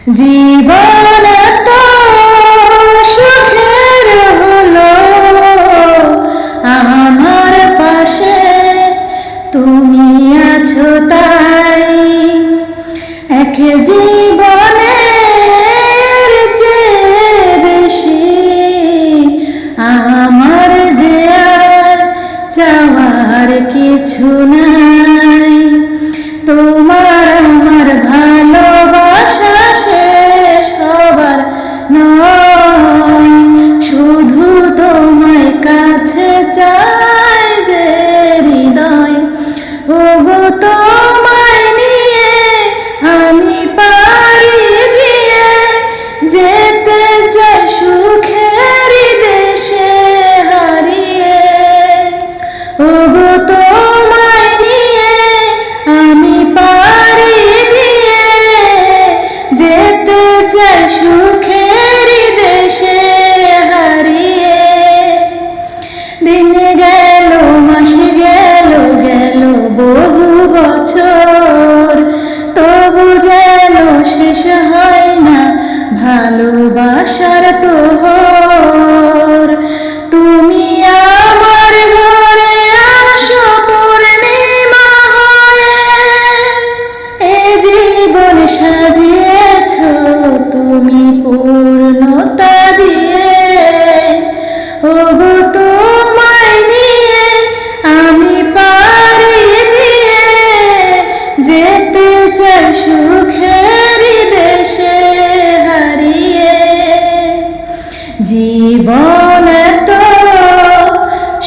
জীবন তো সুখের হলো আমার পাশে তুমি আছো তাই। এক জীবনের চেয়ে বেশি আমার যে আর চাওয়ার কিছু নাই। তোমার আমার ভালোবাসা শেষ হবার নয়, শুধু তোমায় কাছে চাই যে হৃদয়। ওগো তোমায় নিয়ে আমি পাড়ি দিয়ে যেতে চাই সুখের দেশে হারিয়ে। ওগো তোমায় নিয়ে আমি পাড়ি দিয়ে যেতে চাই সুখের দেশে হারিয়ে। দিন গেল মাস গেল গেল বহু বছর, তবু যেন শেষ হয় না ভালোবাসার প্রহর। তুমি আমার ঘরে আসো পূর্ণিমা হয়ে, এ জীবন সাজিয়েছো তুমি পূর্ণতা দিয়ে। ওগো তোমায় নিয়ে আমি পাড়ি দিয়ে যেতে চাই সুখের দেশে হারিয়ে। জীবন তো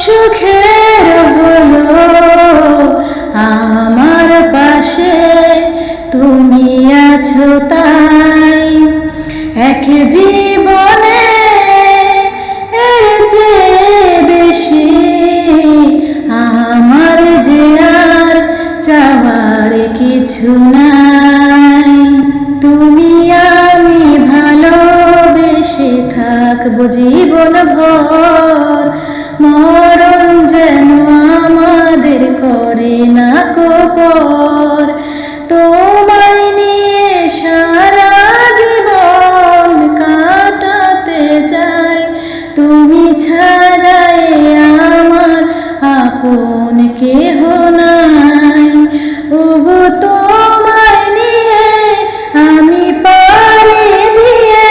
সুখের হলো আমার পাশে তুমি আছো তাই। এক জীবনে এর চেয়ে বেশি আমার যে আর চাওয়ার কিছু নাই। তুমি আমি ভালোবেসে থাকবো জীবন ভর, মরণ যেন আমাদের করে না পর। তোমায় নিয়ে সারা জীবন কাটাতে চাই, তুমি ছাড়াই আমার আপন কেহ নাই। ওগো তোমায় নিয়ে আমি পাড়ি দিয়ে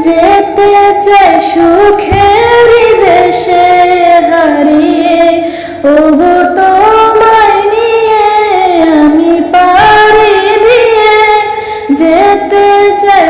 যেতে চাই সুখের দেশে হারিয়ে। ওগো তোমায় নিয়ে আমি পাড়ি দিয়ে যেতে চাই